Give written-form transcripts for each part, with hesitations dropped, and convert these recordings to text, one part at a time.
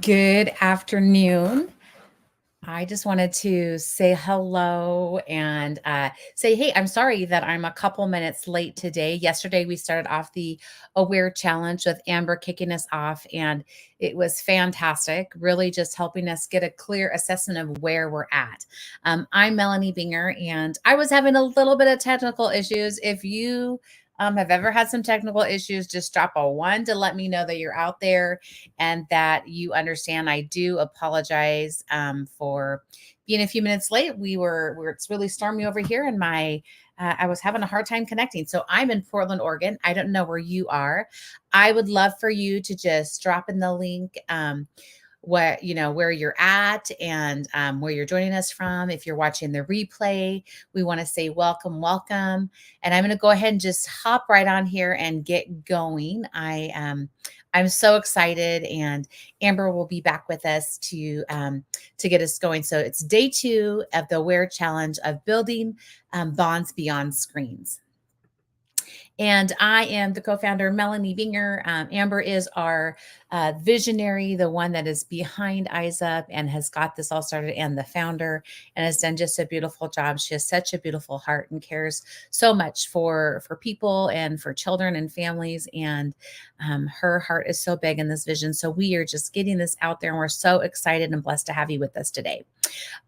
Good afternoon. I just wanted to say hello and say, hey, I'm sorry that I'm a couple minutes late today. Yesterday, we started off the A.W.A.R.E challenge with Amber kicking us off, and it was fantastic, really just helping us get a clear assessment of where we're at. I'm Melony Binger, and I was having a little bit of technical issues. If you have ever had some technical issues, just drop a one to let me know that you're out there and that you understand. I do apologize for being a few minutes late. It's really stormy over here, and I was having a hard time connecting. So I'm in Portland, Oregon. I don't know where you are. I would love for you to just drop in the link. Where you're at and where you're joining us from. If you're watching the replay, we want to say welcome. And I'm going to go ahead and just hop right on here and get going. I'm so excited, and Amber will be back with us to get us going. So it's day 2 of the A.W.A.R.E challenge of building bonds beyond screens. And I am the co-founder, Melony Binger. Amber is our visionary, the one that is behind Eyes Up and has got this all started, and the founder, and has done just a beautiful job. She has such a beautiful heart and cares so much for people and for children and families. And her heart is so big in this vision. So we are just getting this out there, and we're so excited and blessed to have you with us today.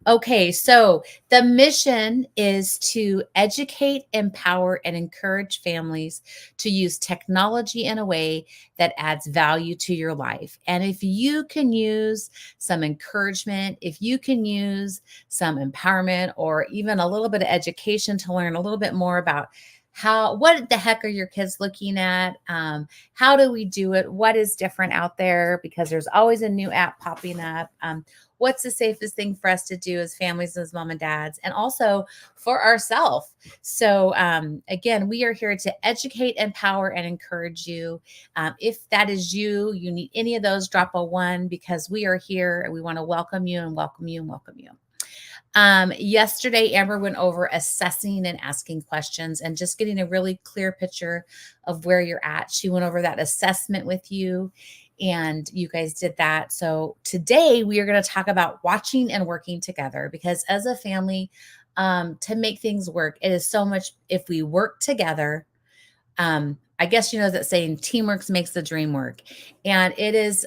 Okay, so the mission is to educate, empower, and encourage families to use technology in a way that adds value to your life. And if you can use some encouragement, if you can use some empowerment, or even a little bit of education to learn a little bit more about what the heck are your kids looking at? How do we do it? What is different out there? Because there's always a new app popping up. What's the safest thing for us to do as families, as mom and dads, and also for ourselves. So again, we are here to educate, empower, and encourage you. If that is you, you need any of those, drop a one, because we are here and we want to welcome you and welcome you and welcome you. Yesterday, Amber went over assessing and asking questions and just getting a really clear picture of where you're at. She went over that assessment with you, and you guys did that. So today we are going to talk about watching and working together, because as a family, to make things work, it is so much if we work together. I guess you know that saying, teamwork makes the dream work. And it is,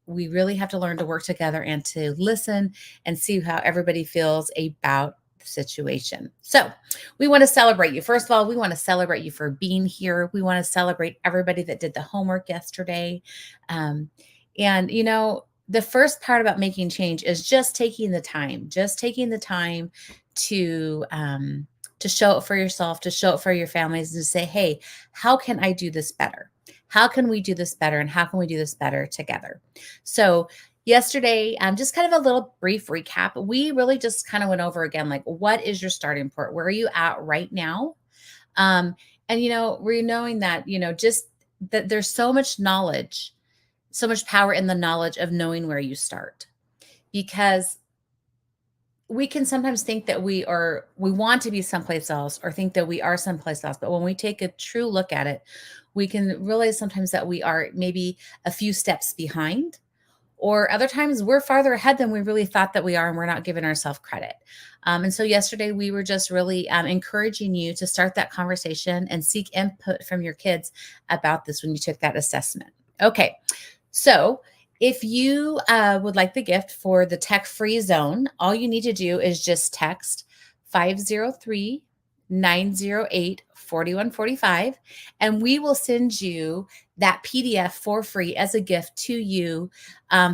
we really have to learn to work together and to listen and see how everybody feels about the situation. So we want to celebrate you. First of all, we want to celebrate you for being here. We want to celebrate everybody that did the homework yesterday. And, the first part about making change is just taking the time to show it for yourself, to show it for your families, and to say, hey, how can I do this better? How can we do this better? And how can we do this better together? So yesterday, just kind of a little brief recap. We really just kind of went over again, like, what is your starting point? Where are you at right now? And, we're knowing that, just that there's so much knowledge, so much power in the knowledge of knowing where you start. Because we can sometimes think that we want to be someplace else, or think that we are someplace else. But when we take a true look at it, we can realize sometimes that we are maybe a few steps behind, or other times we're farther ahead than we really thought that we are, and we're not giving ourselves credit. And so yesterday we were just really encouraging you to start that conversation and seek input from your kids about this when you took that assessment. Okay, so if you would like the gift for the tech-free zone, all you need to do is just text 503-908-4145, and we will send you that PDF for free as a gift to you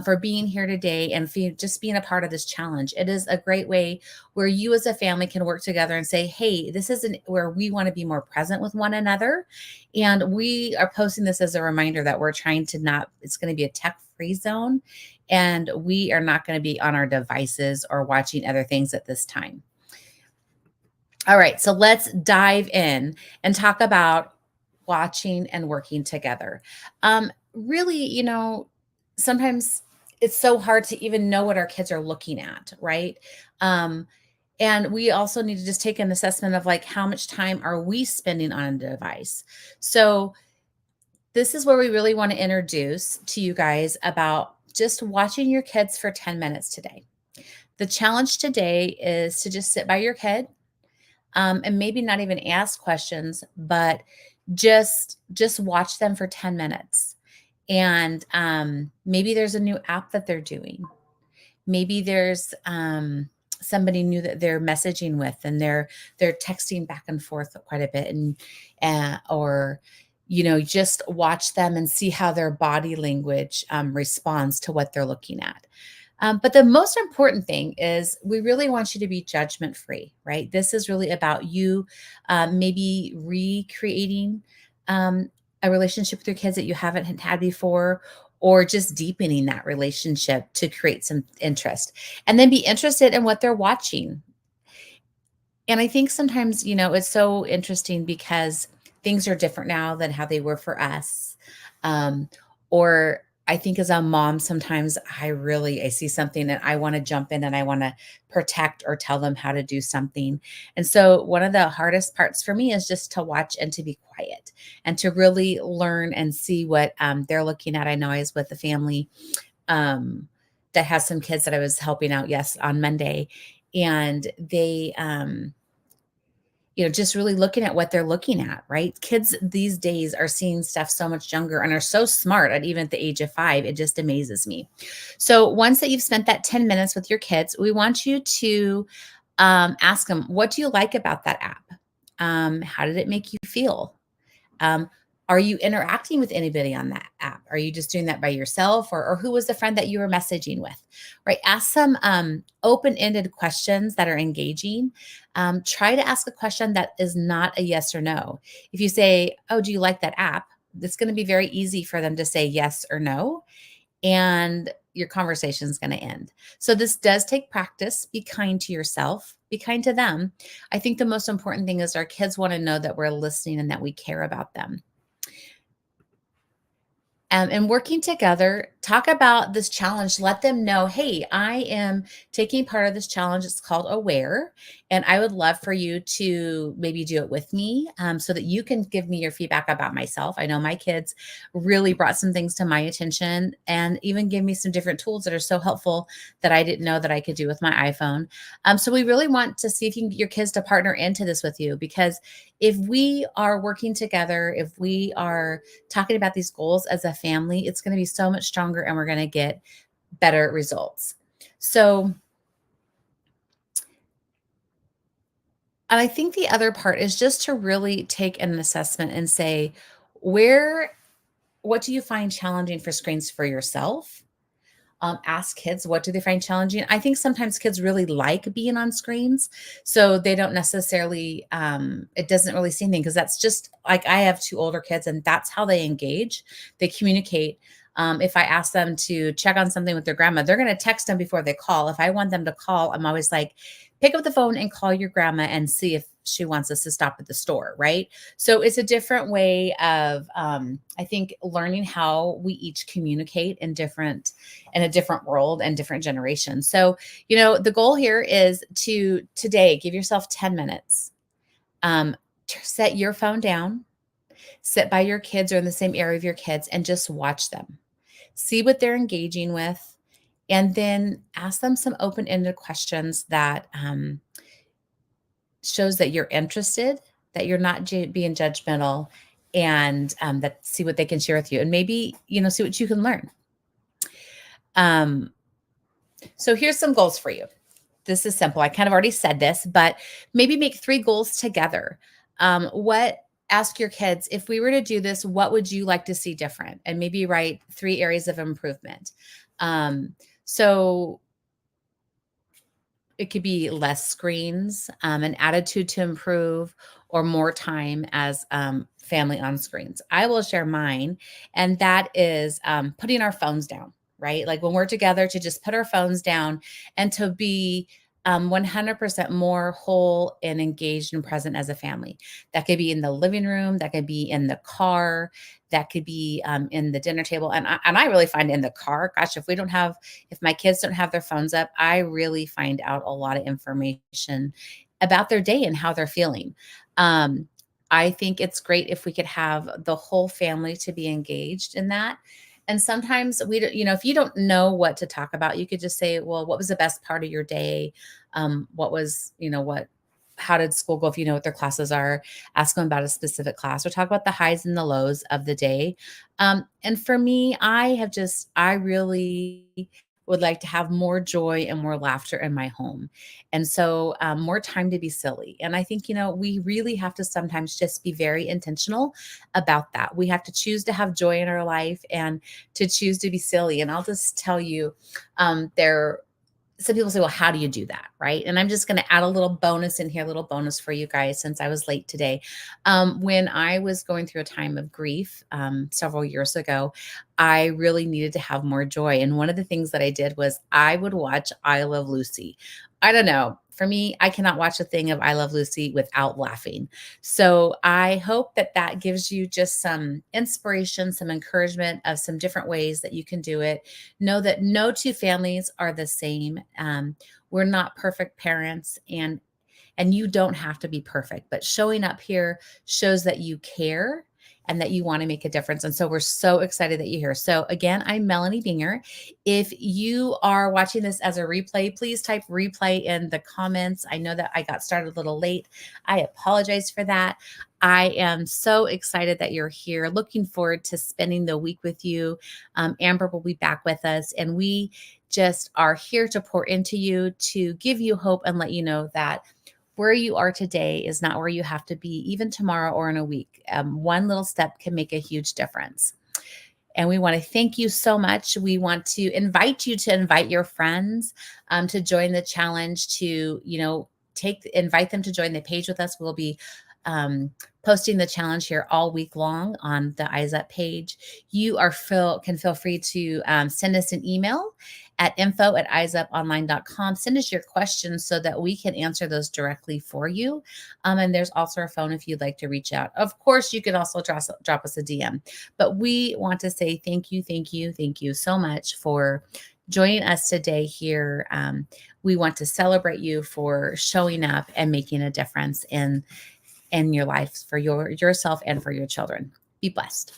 for being here today and for just being a part of this challenge. It is a great way where you as a family can work together and say, hey, this is where we want to be more present with one another. And we are posting this as a reminder that we're trying to it's going to be a tech-free zone, and we are not going to be on our devices or watching other things at this time. All right, so let's dive in and talk about watching and working together. Really, sometimes it's so hard to even know what our kids are looking at, right? And we also need to just take an assessment of, like, how much time are we spending on a device? So this is where we really want to introduce to you guys about just watching your kids for 10 minutes today. The challenge today is to just sit by your kid, and maybe not even ask questions, but just watch them for 10 minutes. And maybe there's a new app that they're doing. Maybe there's somebody new that they're messaging with, and they're texting back and forth quite a bit, and or just watch them and see how their body language responds to what they're looking at. But the most important thing is we really want you to be judgment free, right? This is really about you maybe recreating a relationship with your kids that you haven't had before, or just deepening that relationship to create some interest. And then be interested in what they're watching. And I think sometimes, it's so interesting because things are different now than how they were for us. Um, or I think as a mom, sometimes I see something and I want to jump in and I want to protect or tell them how to do something. And so one of the hardest parts for me is just to watch and to be quiet and to really learn and see what they're looking at. I know I was with a family that has some kids that I was helping out, on Monday. And they, just really looking at what they're looking at, right? Kids these days are seeing stuff so much younger and are so smart at even at the age of 5. It just amazes me. So once that you've spent that 10 minutes with your kids, we want you to ask them, what do you like about that app? How did it make you feel? Um, are you interacting with anybody on that app? Are you just doing that by yourself, or who was the friend that you were messaging with? Right. Ask some open-ended questions that are engaging. Try to ask a question that is not a yes or no. If you say, "Oh, do you like that app?" It's going to be very easy for them to say yes or no, and your conversation is going to end. So this does take practice. Be kind to yourself. Be kind to them. I think the most important thing is our kids want to know that we're listening and that we care about them. And working together, talk about this challenge. Let them know, hey, I am taking part of this challenge. It's called A.W.A.R.E. And I would love for you to maybe do it with me, so that you can give me your feedback about myself. I know my kids really brought some things to my attention and even gave me some different tools that are so helpful that I didn't know that I could do with my iPhone. So we really want to see if you can get your kids to partner into this with you, because if we are working together, if we are talking about these goals as a family, it's going to be so much stronger and we're going to get better results. So, and I think the other part is just to really take an assessment and say, what do you find challenging for screens for yourself? Ask kids, what do they find challenging? I think sometimes kids really like being on screens, so they don't necessarily, it doesn't really seem anything, because that's just like, I have 2 older kids and that's how they engage. They communicate. If I ask them to check on something with their grandma, they're going to text them before they call. If I want them to call, I'm always like, pick up the phone and call your grandma and see if she wants us to stop at the store, right? So it's a different way of, I think, learning how we each communicate in a different world and different generations. So, the goal here is to today give yourself 10 minutes. Set your phone down, sit by your kids or in the same area of your kids, and just watch them. See what they're engaging with, and then ask them some open-ended questions that shows that you're interested, that you're not being judgmental, and that see what they can share with you, and maybe see what you can learn. So here's some goals for you. This is simple. I kind of already said this, but maybe make 3 goals together. Ask your kids, if we were to do this, what would you like to see different? And maybe write 3 areas of improvement. So it could be less screens, an attitude to improve, or more time as family on screens. I will share mine, and that is putting our phones down, right? Like when we're together, to just put our phones down and to be 100% more whole and engaged and present as a family. That could be in the living room, that could be in the car, that could be in the dinner table. And I really find in the car, gosh, if my kids don't have their phones up, I really find out a lot of information about their day and how they're feeling. I think it's great if we could have the whole family to be engaged in that. And sometimes we don't, if you don't know what to talk about, you could just say, well, what was the best part of your day? What was, how did school go? If you know what their classes are, ask them about a specific class or talk about the highs and the lows of the day. And for me, I really would like to have more joy and more laughter in my home. And so, more time to be silly. And I think, we really have to sometimes just be very intentional about that. We have to choose to have joy in our life and to choose to be silly. And I'll just tell you, there some people say, well, how do you do that? Right. And I'm just going to add a little bonus in here, a little bonus for you guys since I was late today. When I was going through a time of grief several years ago, I really needed to have more joy. And one of the things that I did was I would watch I Love Lucy. I don't know. For me, I cannot watch a thing of I Love Lucy without laughing. So I hope that that gives you just some inspiration, some encouragement of some different ways that you can do it. Know that no two families are the same. We're not perfect parents, and you don't have to be perfect, but showing up here shows that you care and that you want to make a difference. And so we're so excited that you're here. So again, I'm Melony Binger. If you are watching this as a replay, please type replay in the comments. I know that I got started a little late. I apologize for that. I am so excited that you're here. Looking forward to spending the week with you. Amber will be back with us, and we just are here to pour into you, to give you hope and let you know that where you are today is not where you have to be, even tomorrow or in a week. One little step can make a huge difference. And we want to thank you so much. We want to invite you to invite your friends to join the challenge, to, invite them to join the page with us. We'll be posting the challenge here all week long on the Eyes Up page. You can feel free to send us an email at info@eyesuponline.com. Send us your questions so that we can answer those directly for you. And there's also a phone if you'd like to reach out. Of course, you can also drop us a DM. But we want to say thank you, thank you, thank you so much for joining us today here. We want to celebrate you for showing up and making a difference in your life for yourself and for your children. Be blessed.